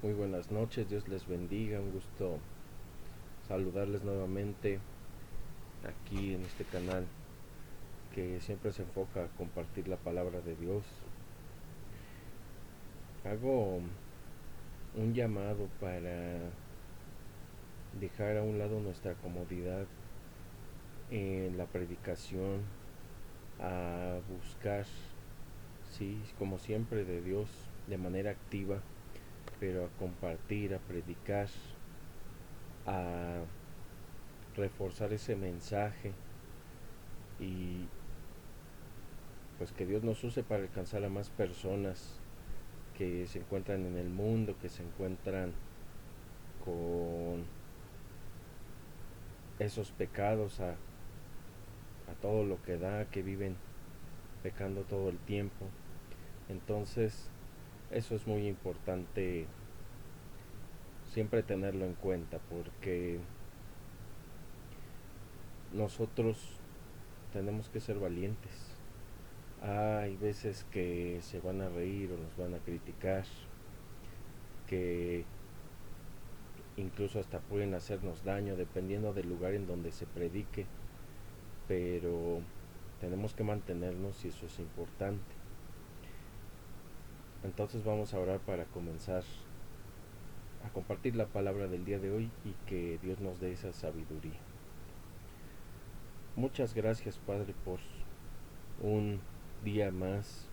Muy buenas noches, Dios les bendiga, un gusto saludarles nuevamente aquí en este canal que siempre se enfoca a compartir la palabra de Dios. Hago un llamado para dejar a un lado nuestra comodidad en la predicación, a buscar, sí, como siempre de Dios, de manera activa, pero a compartir, a predicar, a reforzar ese mensaje y pues que Dios nos use para alcanzar a más personas que se encuentran en el mundo, que se encuentran con esos pecados a todo lo que da, que viven pecando todo el tiempo. Entonces, eso es muy importante siempre tenerlo en cuenta, porque nosotros tenemos que ser valientes. Hay veces que se van a reír o nos van a criticar, que incluso hasta pueden hacernos daño dependiendo del lugar en donde se predique, pero tenemos que mantenernos y eso es importante. Entonces vamos a orar para comenzar a compartir la palabra del día de hoy y que Dios nos dé esa sabiduría. Muchas gracias, Padre, por un día más,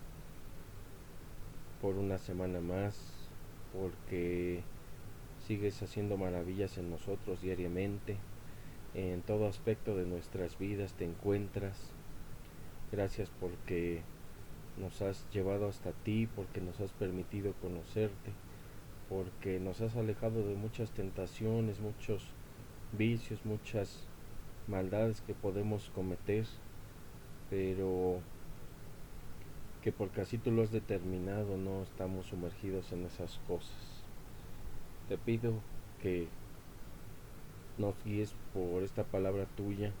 por una semana más, porque sigues haciendo maravillas en nosotros diariamente. En todo aspecto de nuestras vidas te encuentras. Gracias porque nos has llevado hasta ti, porque nos has permitido conocerte, porque nos has alejado de muchas tentaciones, muchos vicios, muchas maldades que podemos cometer, pero que porque así tú lo has determinado no estamos sumergidos en esas cosas. Te pido que nos guíes por esta palabra tuya,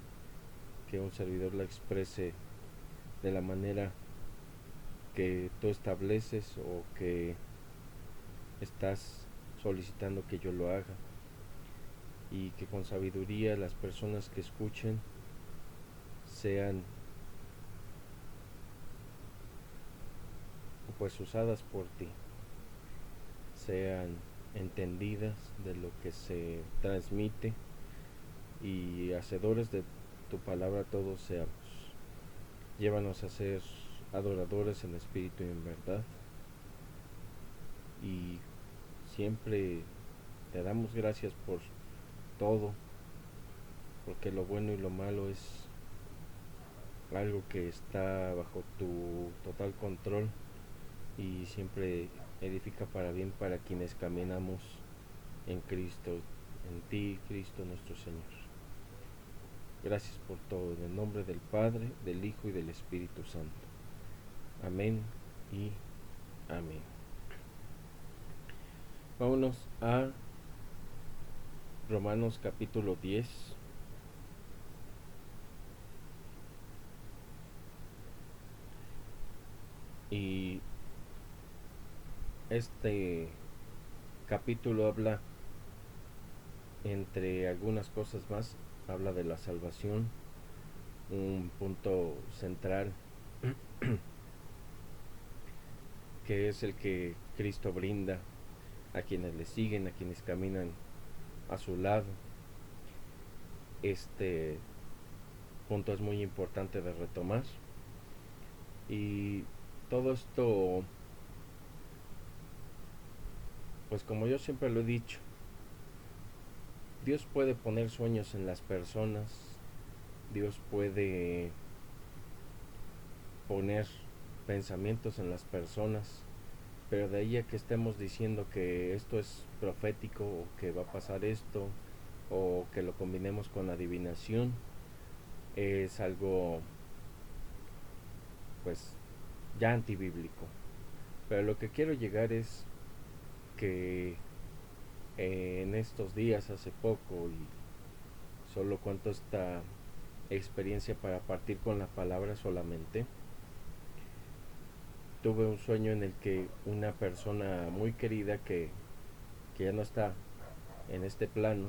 que un servidor la exprese de la manera que tú estableces o que estás solicitando que yo lo haga, y que con sabiduría las personas que escuchen sean pues usadas por ti, sean entendidas de lo que se transmite y hacedores de tu palabra todos seamos. Llévanos a ser adoradores en espíritu y en verdad, y siempre te damos gracias por todo, porque lo bueno y lo malo es algo que está bajo tu total control y siempre edifica para bien para quienes caminamos en Cristo, en ti, Cristo nuestro Señor. Gracias por todo, en el nombre del Padre, del Hijo y del Espíritu Santo. Amén y amén. Vámonos a Romanos capítulo 10. Y este capítulo habla, entre algunas cosas más, habla de la salvación, un punto central que es el que Cristo brinda a quienes le siguen, a quienes caminan a su lado. Este punto es muy importante de retomar, y todo esto, pues como yo siempre lo he dicho, Dios puede poner sueños en las personas, Dios puede poner pensamientos en las personas, pero de ahí a que estemos diciendo que esto es profético o que va a pasar esto o que lo combinemos con adivinación, es algo pues ya antibíblico. Pero lo que quiero llegar es que en estos días, hace poco, y solo cuento esta experiencia para partir con la palabra solamente, tuve un sueño en el que una persona muy querida que que ya no está en este plano,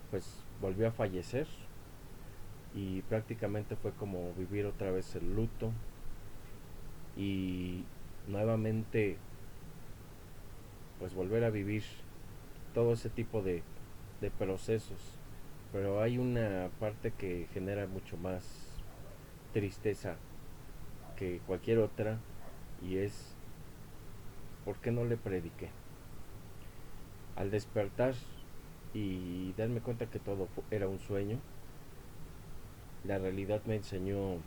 pues volvió a fallecer y prácticamente fue como vivir otra vez el luto y nuevamente pues volver a vivir todo ese tipo de procesos. Pero hay una parte que genera mucho más tristeza que cualquier otra, y es ¿por qué no le prediqué? Al despertar y darme cuenta que todo era un sueño, la realidad me enseñó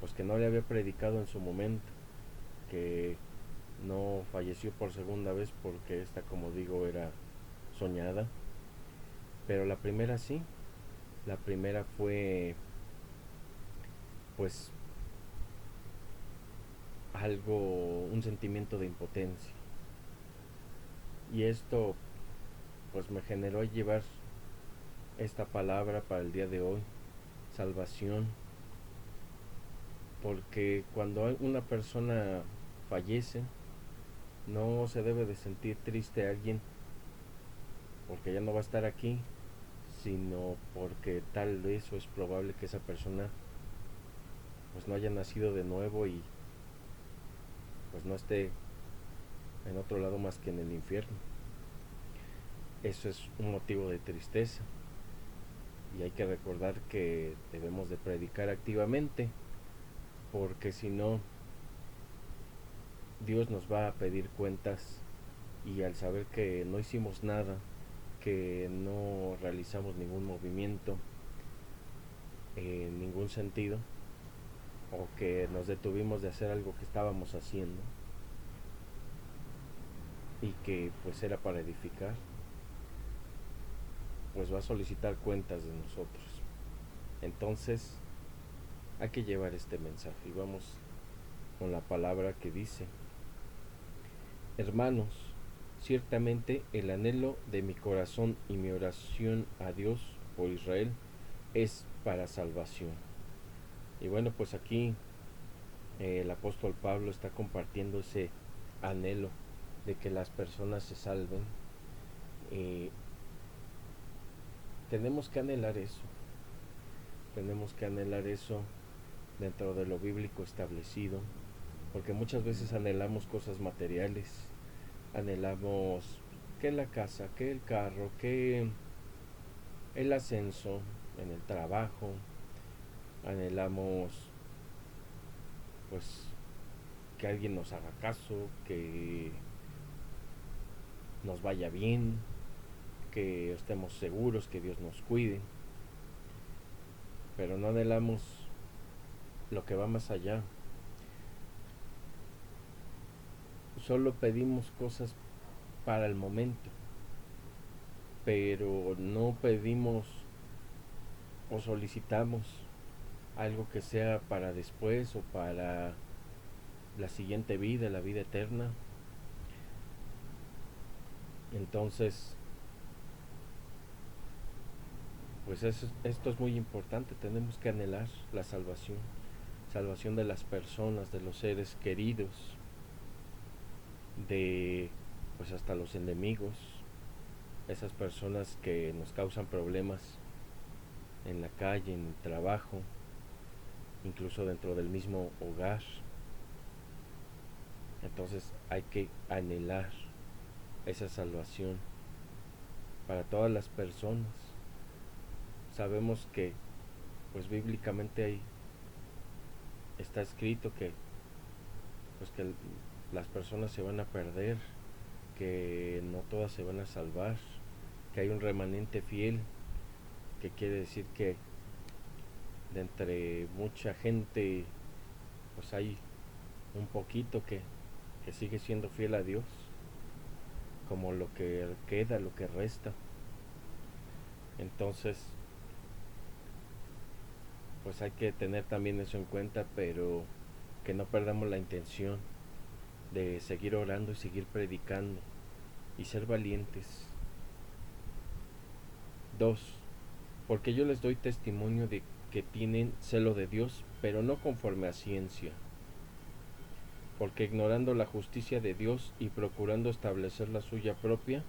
pues que no le había predicado en su momento, que no falleció por segunda vez porque esta, como digo, era soñada, pero la primera sí. La primera fue pues algo, un sentimiento de impotencia, y esto pues me generó llevar esta palabra para el día de hoy, salvación, porque cuando una persona fallece no se debe de sentir triste a alguien porque ya no va a estar aquí, sino porque tal vez o es probable que esa persona pues no haya nacido de nuevo y pues no esté en otro lado más que en el infierno. Eso es un motivo de tristeza, y hay que recordar que debemos de predicar activamente, porque si no Dios nos va a pedir cuentas, y al saber que no hicimos nada, que no realizamos ningún movimiento en ningún sentido, o que nos detuvimos de hacer algo que estábamos haciendo y que pues era para edificar, pues va a solicitar cuentas de nosotros. Entonces hay que llevar este mensaje, y vamos con la palabra que dice: hermanos, ciertamente el anhelo de mi corazón y mi oración a Dios por Israel es para salvación. Y bueno, pues aquí el apóstol Pablo está compartiendo ese anhelo de que las personas se salven. Tenemos que anhelar eso, tenemos que anhelar eso dentro de lo bíblico establecido, porque muchas veces anhelamos cosas materiales, anhelamos que la casa, que el carro, que el ascenso en el trabajo, anhelamos pues que alguien nos haga caso, que nos vaya bien, que estemos seguros, que Dios nos cuide, pero no anhelamos lo que va más allá. Solo pedimos cosas para el momento, pero no pedimos o solicitamos algo que sea para después o para la siguiente vida, la vida eterna. Entonces, pues esto es muy importante, tenemos que anhelar la salvación, salvación de las personas, de los seres queridos, de pues hasta los enemigos, esas personas que nos causan problemas en la calle, en el trabajo, incluso dentro del mismo hogar. Entonces hay que anhelar esa salvación para todas las personas. Sabemos que pues bíblicamente ahí está escrito que pues que las personas se van a perder, que no todas se van a salvar, que hay un remanente fiel, que quiere decir que de entre mucha gente pues hay un poquito que sigue siendo fiel a Dios, como lo que queda, lo que resta. Entonces pues hay que tener también eso en cuenta, pero que no perdamos la intención de seguir orando y seguir predicando y ser valientes. 2. Porque yo les doy testimonio de que tienen celo de Dios, pero no conforme a ciencia. porque ignorando la justicia de Dios y procurando establecer la suya propia,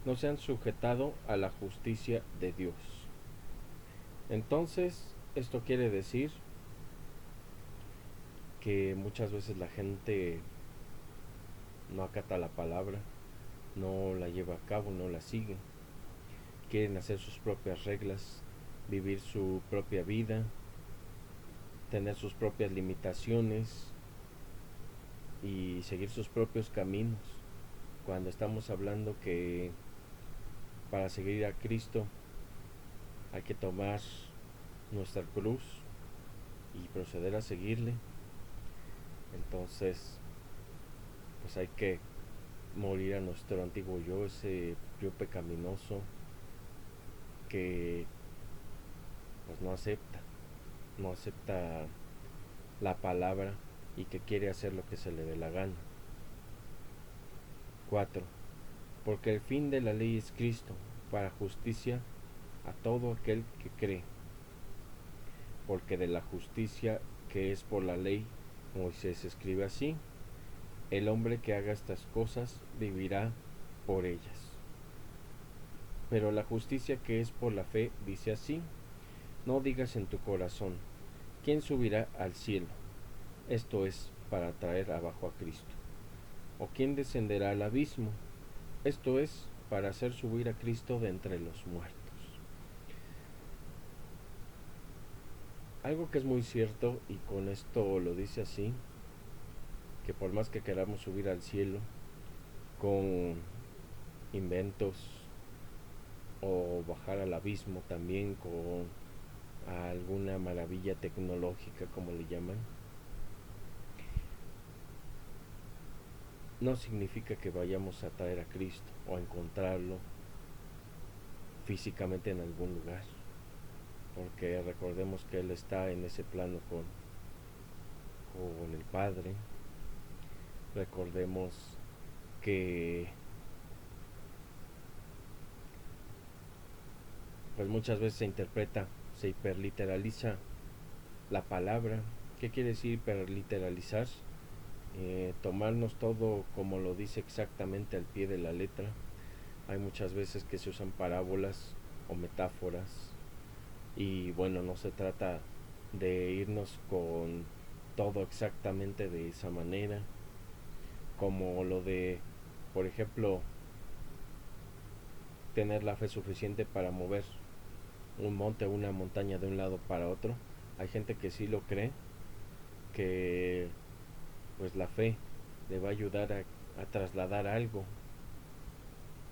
no se han sujetado a la justicia de Dios. Entonces, esto quiere decir que muchas veces la gente no acata la palabra, no la lleva a cabo, no la sigue. Quieren hacer sus propias reglas, vivir su propia vida, tener sus propias limitaciones y seguir sus propios caminos. Cuando estamos hablando que para seguir a Cristo hay que tomar nuestra cruz y proceder a seguirle, entonces pues hay que morir a nuestro antiguo yo, ese yo pecaminoso que pues no acepta la palabra y que quiere hacer lo que se le dé la gana. 4. Porque el fin de la ley es Cristo, para justicia a todo aquel que cree. Porque de la justicia que es por la ley, Moisés escribe así: el hombre que haga estas cosas vivirá por ellas. Pero la justicia que es por la fe dice así: no digas en tu corazón, ¿quién subirá al cielo? Esto es, para traer abajo a Cristo. ¿O quién descenderá al abismo? Esto es, para hacer subir a Cristo de entre los muertos. Algo que es muy cierto, y con esto lo dice así, que por más que queramos subir al cielo con inventos o bajar al abismo también con alguna maravilla tecnológica, como le llaman, no significa que vayamos a traer a Cristo o a encontrarlo físicamente en algún lugar, porque recordemos que Él está en ese plano con el Padre. Recordemos que pues muchas veces se interpreta, se hiperliteraliza la palabra. ¿Qué quiere decir hiperliteralizar? Tomarnos todo como lo dice exactamente al pie de la letra. Hay muchas veces que se usan parábolas o metáforas y bueno, no se trata de irnos con todo exactamente de esa manera, como lo de, por ejemplo, tener la fe suficiente para mover un monte o una montaña de un lado para otro. Hay gente que sí lo cree, que pues la fe le va a ayudar a trasladar algo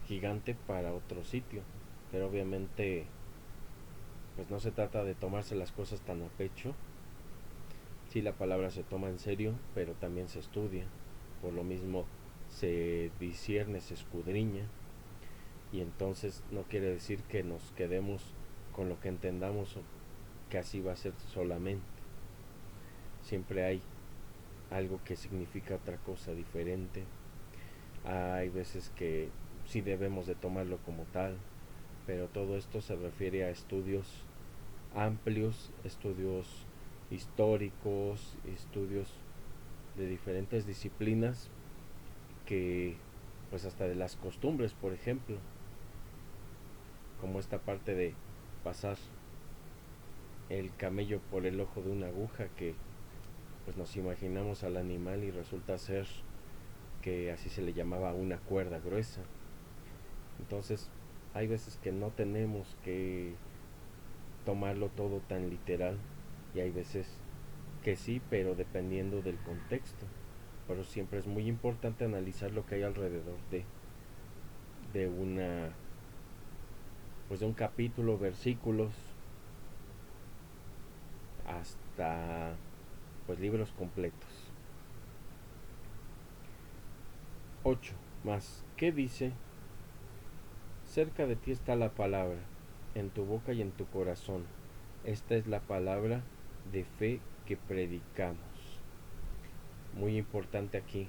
gigante para otro sitio, pero obviamente pues no se trata de tomarse las cosas tan a pecho. Sí, la palabra se toma en serio, pero también se estudia, por lo mismo se discierne, se escudriña, y entonces no quiere decir que nos quedemos con lo que entendamos o que así va a ser solamente. Siempre hay algo que significa otra cosa diferente. Hay veces que sí debemos de tomarlo como tal, pero todo esto se refiere a estudios amplios, estudios históricos, estudios de diferentes disciplinas, que pues hasta de las costumbres, por ejemplo, como esta parte de pasar el camello por el ojo de una aguja, que pues nos imaginamos al animal y resulta ser que así se le llamaba una cuerda gruesa. Entonces hay veces que no tenemos que tomarlo todo tan literal y hay veces que sí, pero dependiendo del contexto. Pero siempre es muy importante analizar lo que hay alrededor de una, pues de un capítulo, versículos, hasta pues libros completos. 8. Más, ¿qué dice? Cerca de ti está la palabra, en tu boca y en tu corazón. Esta es la palabra de fe que predicamos. Muy importante aquí,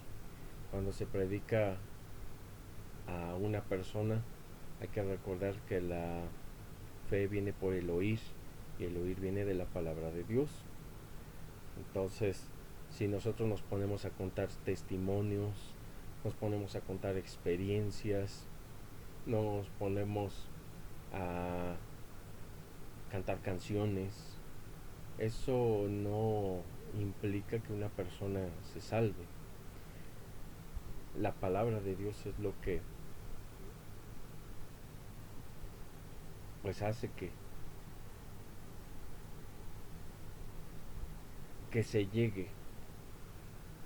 cuando se predica a una persona, hay que recordar que la fe viene por el oír y el oír viene de la palabra de Dios. Entonces, Si nosotros nos ponemos a contar testimonios, nos ponemos a contar experiencias, nos ponemos a cantar canciones, eso no implica que una persona se salve. La palabra de Dios es lo que pues hace que se llegue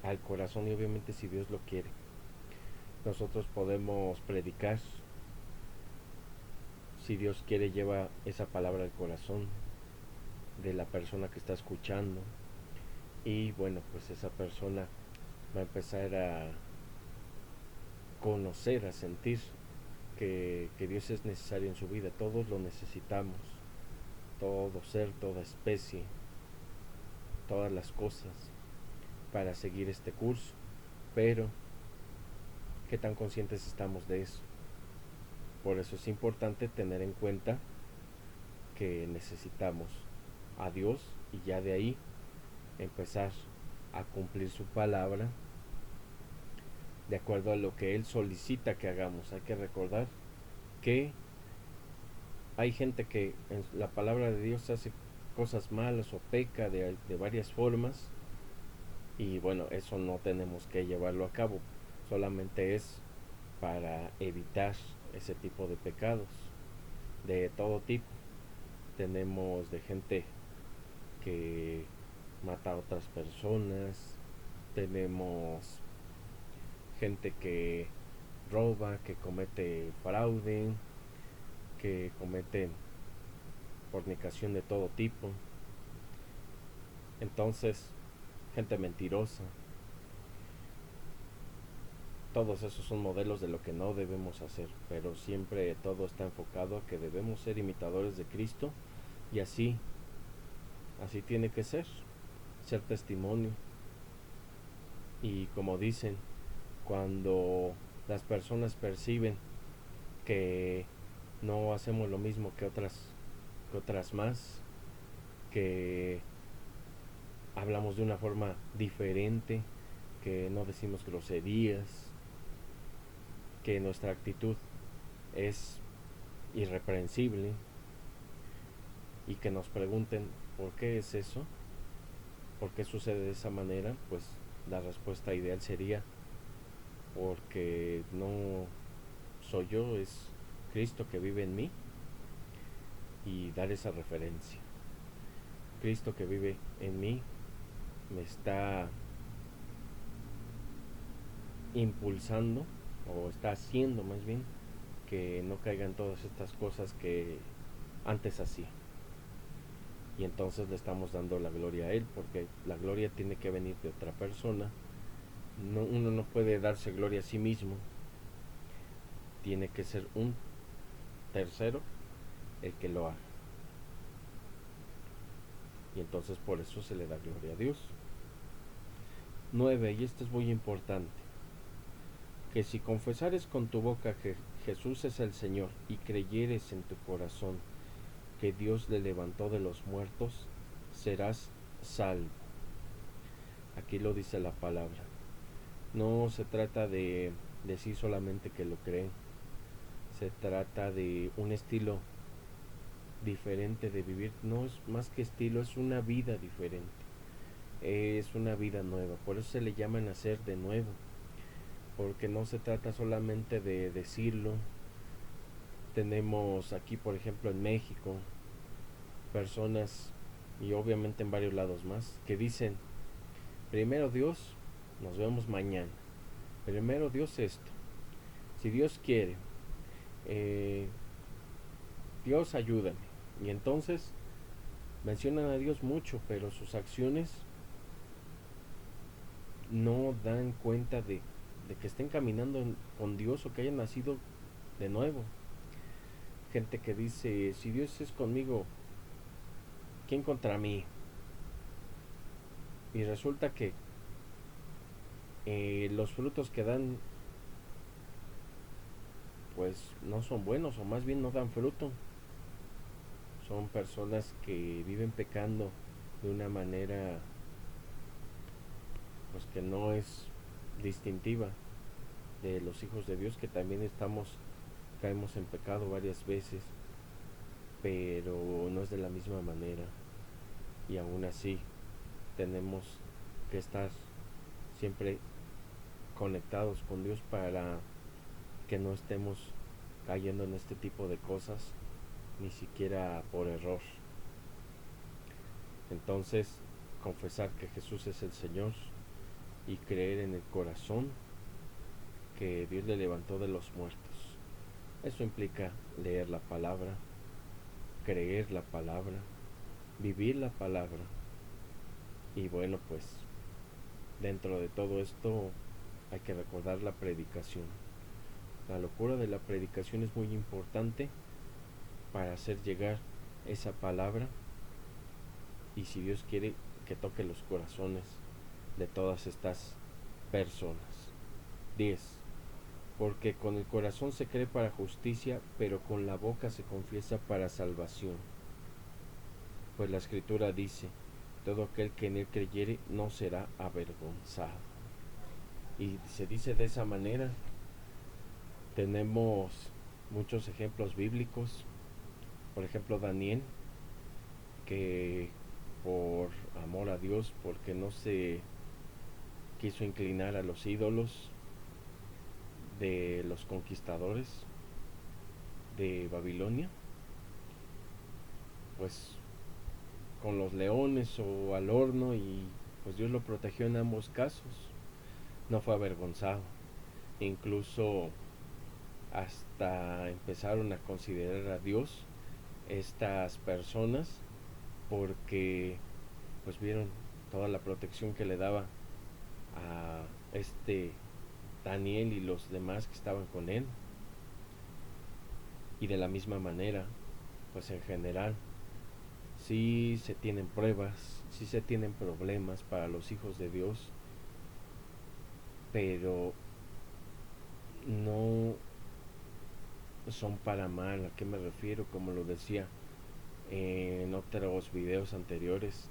al corazón, y obviamente si Dios lo quiere. Nosotros podemos predicar, si Dios quiere lleva esa palabra al corazón de la persona que está escuchando, y bueno, pues esa persona va a empezar a conocer, a sentir que Dios es necesario en su vida. Todos lo necesitamos, todo ser, toda especie, todas las cosas, para seguir este curso. Pero ¿qué tan conscientes estamos de eso? Por eso es importante tener en cuenta que necesitamos a Dios, y ya de ahí empezar a cumplir su palabra de acuerdo a lo que Él solicita que hagamos. Hay que recordar que hay gente que en la palabra de Dios hace cosas malas o peca de varias formas, y bueno, eso no tenemos que llevarlo a cabo, solamente es para evitar ese tipo de pecados de todo tipo. Tenemos de gente que mata a otras personas, tenemos gente que roba, que comete fraude, que comete fornicación de todo tipo. Entonces, gente mentirosa. Todos esos son modelos de lo que no debemos hacer, pero siempre todo está enfocado a que debemos ser imitadores de Cristo, y así tiene que ser testimonio. Y como dicen, cuando las personas perciben que no hacemos lo mismo que otras más, que hablamos de una forma diferente, que no decimos groserías, que nuestra actitud es irreprensible, y que nos pregunten por qué es eso, por qué sucede de esa manera, pues la respuesta ideal sería porque no soy yo, es Cristo que vive en mí, y dar esa referencia. Cristo que vive en mí me está impulsando, o está haciendo más bien, que no caigan todas estas cosas que antes hacía. Y entonces le estamos dando la gloria a Él, porque la gloria tiene que venir de otra persona. Uno no puede darse gloria a sí mismo, tiene que ser un tercero el que lo haga. Y entonces por eso se le da gloria a Dios. 9. Y esto es muy importante: que si confesares con tu boca que Jesús es el Señor, y creyeres en tu corazón que Dios le levantó de los muertos, serás salvo. Aquí lo dice la palabra. No se trata de decir solamente que lo creen, se trata de un estilo diferente de vivir. No es más que estilo, es una vida diferente, es una vida nueva. Por eso se le llama nacer de nuevo, porque no se trata solamente de decirlo. Tenemos aquí, por ejemplo, en México, personas, y obviamente en varios lados más, que dicen: primero Dios, nos vemos mañana. Primero Dios esto. Si Dios quiere, Dios ayúdame. Y entonces mencionan a Dios mucho, pero sus acciones no dan cuenta de que estén caminando con Dios, o que hayan nacido de nuevo. Gente que dice: si Dios es conmigo, ¿quién contra mí? Y resulta que los frutos que dan pues no son buenos, o más bien no dan fruto. Son personas que viven pecando de una manera pues que no es distintiva de los hijos de Dios, que también caemos en pecado varias veces, pero no es de la misma manera. Y aún así tenemos que estar siempre conectados con Dios para que no estemos cayendo en este tipo de cosas, ni siquiera por error. Entonces, confesar que Jesús es el Señor y creer en el corazón que Dios le levantó de los muertos. Eso implica leer la palabra, creer la palabra, vivir la palabra. Y bueno, pues dentro de todo esto hay que recordar la predicación. La locura de la predicación es muy importante para hacer llegar esa palabra, y si Dios quiere, que toque los corazones de todas estas personas. 10. Porque con el corazón se cree para justicia, pero con la boca se confiesa para salvación. Pues la Escritura dice: todo aquel que en él creyere no será avergonzado. Y se dice de esa manera. Tenemos muchos ejemplos bíblicos. Por ejemplo, Daniel, que por amor a Dios, porque no se quiso inclinar a los ídolos de los conquistadores de Babilonia, pues con los leones o al horno, y pues Dios lo protegió en ambos casos. No fue avergonzado. Incluso hasta empezaron a considerar a Dios estas personas, porque pues vieron toda la protección que le daba a este Daniel y los demás que estaban con él. Y de la misma manera, pues en general, sí se tienen pruebas, sí se tienen problemas para los hijos de Dios, pero no son para mal. ¿A qué me refiero? Como lo decía en otros videos anteriores,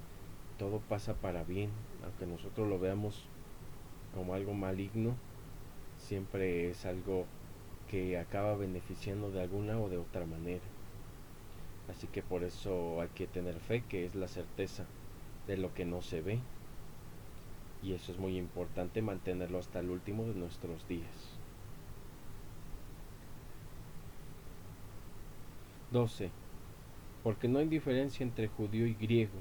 todo pasa para bien. Aunque nosotros lo veamos como algo maligno, siempre es algo que acaba beneficiando de alguna o de otra manera. Así que por eso hay que tener fe, que es la certeza de lo que no se ve, y eso es muy importante, mantenerlo hasta el último de nuestros días. 12. Porque no hay diferencia entre judío y griego,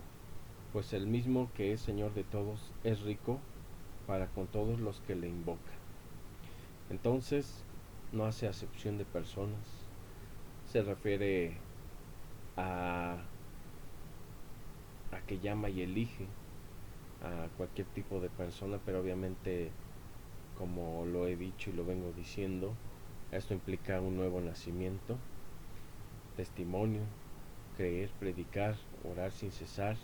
pues el mismo que es Señor de todos es rico para con todos los que le invocan. Entonces, no hace acepción de personas. Se refiere a que llama y elige a cualquier tipo de persona, pero obviamente, como lo he dicho y lo vengo diciendo, esto implica un nuevo nacimiento, testimonio, creer, predicar, orar sin cesar,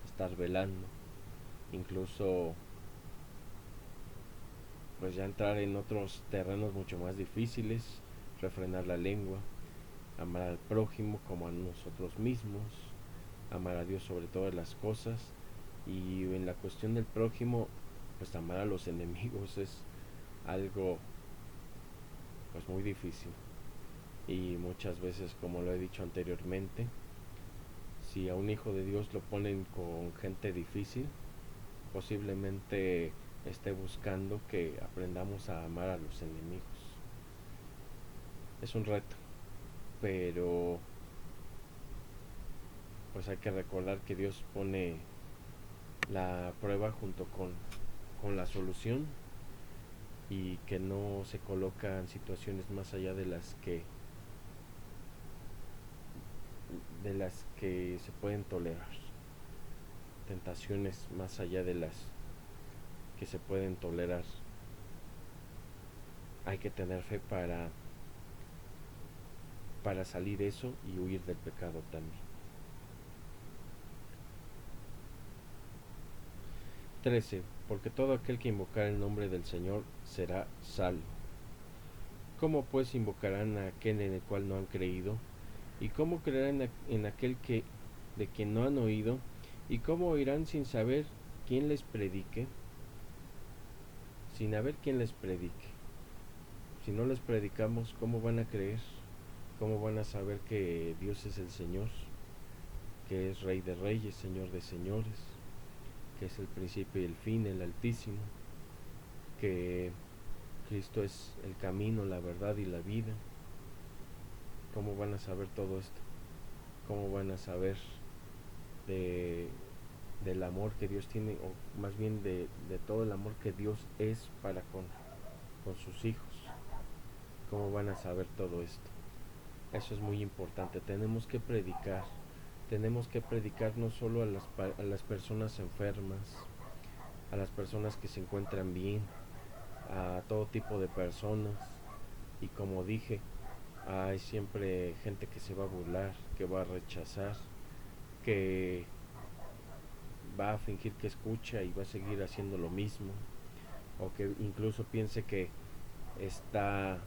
estar velando, incluso pues ya entrar en otros terrenos mucho más difíciles, refrenar la lengua, amar al prójimo como a nosotros mismos, amar a Dios sobre todas las cosas. Y en la cuestión del prójimo, pues amar a los enemigos es algo pues muy difícil, y muchas veces, como lo he dicho anteriormente, si a un hijo de Dios lo ponen con gente difícil, posiblemente esté buscando que aprendamos a amar a los enemigos. Es un reto, pero pues hay que recordar que Dios pone la prueba junto con la solución, y que no se colocan situaciones más allá de las que se pueden tolerar, tentaciones más allá de las que se pueden tolerar. Hay que tener fe para salir eso y huir del pecado también. 13. Porque todo aquel que invocar el nombre del Señor será salvo. ¿Cómo pues invocarán a aquel en el cual no han creído? ¿Y cómo creerán en aquel de quien no han oído? ¿Y cómo oirán sin saber quién les predique? sin haber quien les predique. Si no les predicamos, ¿cómo van a creer? ¿Cómo van a saber que Dios es el Señor? Que es Rey de Reyes, Señor de Señores, que es el principio y el fin, el Altísimo, que Cristo es el camino, la verdad y la vida. ¿Cómo van a saber todo esto? ¿Cómo van a saber de, del amor que Dios tiene, o más bien de todo el amor que Dios es para con sus hijos? ¿Cómo van a saber todo esto? Eso es muy importante. Tenemos que predicar no solo a las personas enfermas, a las personas que se encuentran bien, a todo tipo de personas. Y como dije, hay siempre gente que se va a burlar, que va a rechazar, que va a fingir que escucha y va a seguir haciendo lo mismo, o que incluso piense que está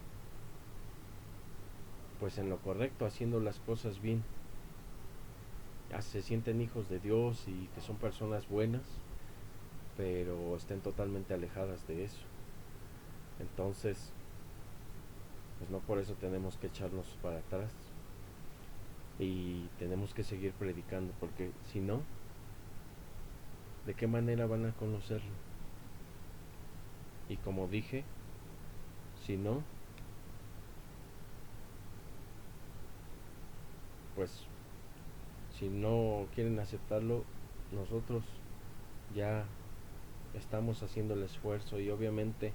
pues en lo correcto, haciendo las cosas bien. Se sienten hijos de Dios y que son personas buenas, pero estén totalmente alejadas de eso. Entonces, pues no por eso tenemos que echarnos para atrás y tenemos que seguir predicando, porque si no, ¿de qué manera van a conocerlo? Y como dije, si no, pues si no quieren aceptarlo, nosotros ya estamos haciendo el esfuerzo, y obviamente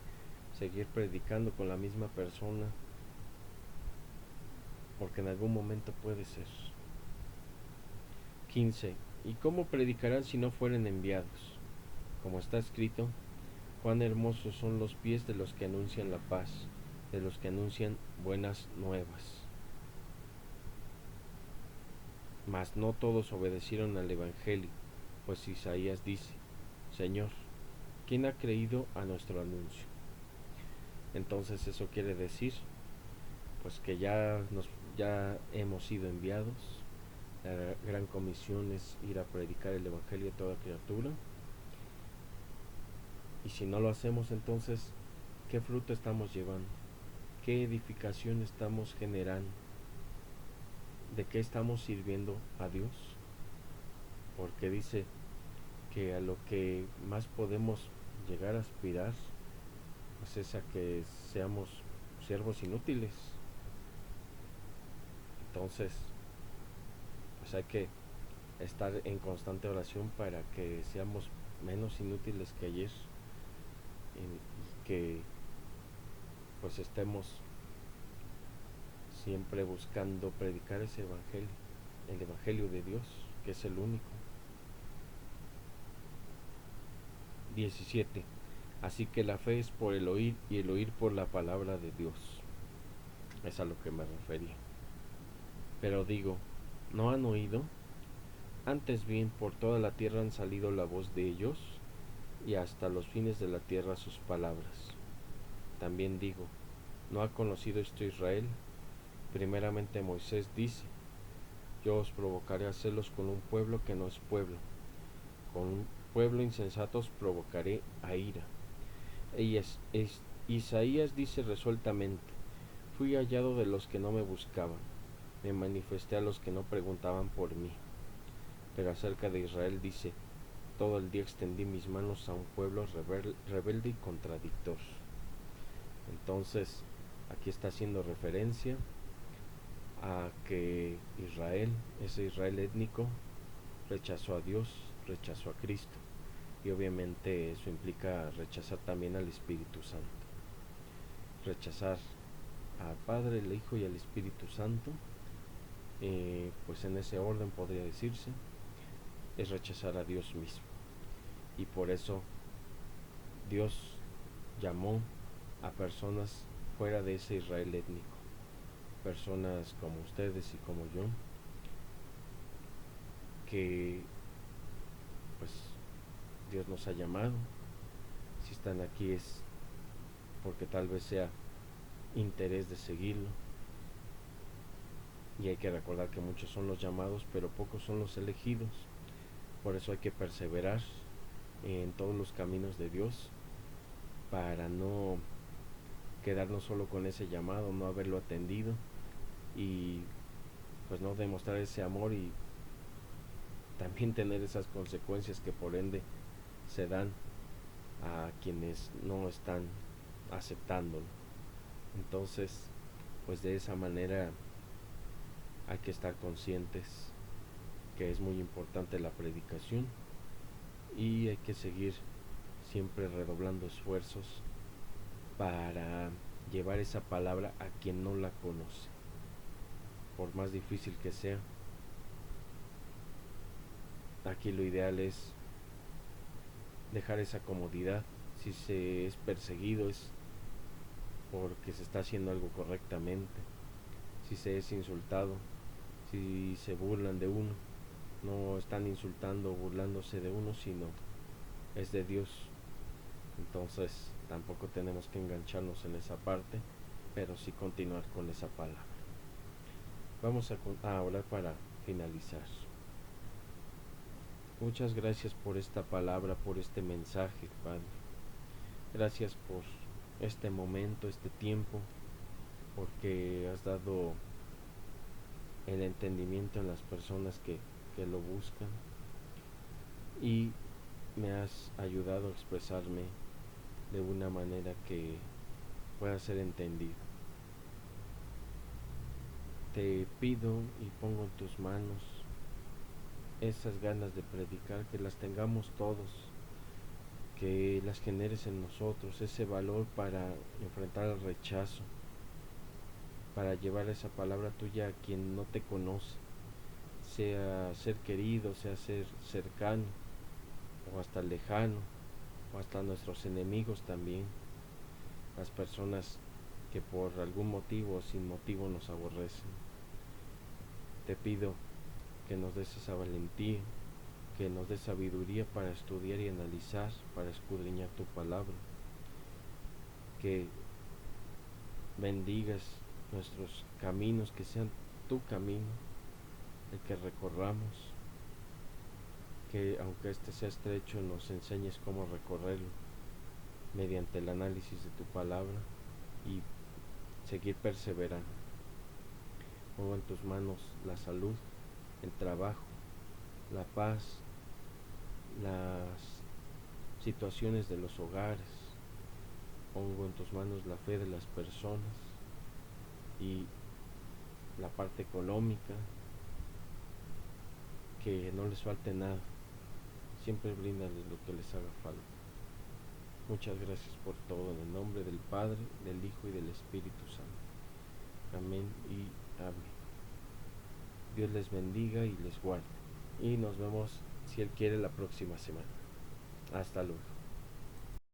seguir predicando con la misma persona, porque en algún momento puede ser. 15. ¿Y cómo predicarán si no fueren enviados? Como está escrito, cuán hermosos son los pies de los que anuncian la paz, de los que anuncian buenas nuevas. Mas no todos obedecieron al Evangelio, pues Isaías dice, Señor, ¿quién ha creído a nuestro anuncio? Entonces eso quiere decir pues que ya hemos sido enviados. La gran comisión es ir a predicar el Evangelio a toda criatura. Y si no lo hacemos, entonces, ¿qué fruto estamos llevando? ¿Qué edificación estamos generando? ¿De qué estamos sirviendo a Dios? Porque dice que a lo que más podemos llegar a aspirar pues es a que seamos siervos inútiles. Entonces, pues hay que estar en constante oración para que seamos menos inútiles que ayer, y que pues estemos siempre buscando predicar ese evangelio, el evangelio de Dios, que es el único. 17. Así que la fe es por el oír y el oír por la palabra de Dios. Es a lo que me refería. Pero digo, ¿no han oído? Antes bien, por toda la tierra han salido la voz de ellos, y hasta los fines de la tierra sus palabras. También digo, ¿no ha conocido esto Israel? Primeramente Moisés dice, yo os provocaré a celos con un pueblo que no es pueblo, con un pueblo insensato os provocaré a ira. Isaías dice resueltamente, fui hallado de los que no me buscaban, me manifesté a los que no preguntaban por mí. Pero acerca de Israel dice, todo el día extendí mis manos a un pueblo rebelde y contradictor. Entonces, aquí está haciendo referencia a que Israel, ese Israel étnico, rechazó a Dios, rechazó a Cristo. Y obviamente eso implica rechazar también al Espíritu Santo. Rechazar al Padre, el Hijo y al Espíritu Santo, pues en ese orden podría decirse, es rechazar a Dios mismo. Y por eso Dios llamó a personas fuera de ese Israel étnico, personas como ustedes y como yo, que pues Dios nos ha llamado. Si están aquí es porque tal vez sea interés de seguirlo, y hay que recordar que muchos son los llamados pero pocos son los elegidos. Por eso hay que perseverar en todos los caminos de Dios, para no quedarnos solo con ese llamado, no haberlo atendido y pues no demostrar ese amor y también tener esas consecuencias que por ende se dan a quienes no están aceptándolo. Entonces, pues de esa manera hay que estar conscientes que es muy importante la predicación y hay que seguir siempre redoblando esfuerzos para llevar esa palabra a quien no la conoce, por más difícil que sea. Aquí lo ideal es dejar esa comodidad. Si se es perseguido es porque se está haciendo algo correctamente. Si se es insultado, si se burlan de uno, no están insultando o burlándose de uno, sino es de Dios. Entonces tampoco tenemos que engancharnos en esa parte, pero sí continuar con esa palabra. Vamos a orar para finalizar. Muchas gracias por esta palabra, por este mensaje, Padre. Gracias por este momento, este tiempo, porque has dado el entendimiento en las personas que lo buscan y me has ayudado a expresarme de una manera que pueda ser entendida. Te pido y pongo en tus manos esas ganas de predicar, que las tengamos todos, que las generes en nosotros, ese valor para enfrentar el rechazo, para llevar esa palabra tuya a quien no te conoce, sea ser querido, sea ser cercano, o hasta lejano, o hasta nuestros enemigos también, las personas que por algún motivo o sin motivo nos aborrecen. Te pido que nos des esa valentía, que nos des sabiduría para estudiar y analizar, para escudriñar tu palabra, que bendigas nuestros caminos, que sean tu camino el que recorramos, que aunque este sea estrecho nos enseñes cómo recorrerlo mediante el análisis de tu palabra y seguir perseverando. Pongo en tus manos la salud, el trabajo, la paz, las situaciones de los hogares. Pongo en tus manos la fe de las personas y la parte económica, que no les falte nada, siempre bríndales lo que les haga falta. Muchas gracias por todo, en el nombre del Padre, del Hijo y del Espíritu Santo. Amén y amén. Dios les bendiga y les guarde. Y nos vemos, si Él quiere, la próxima semana. Hasta luego.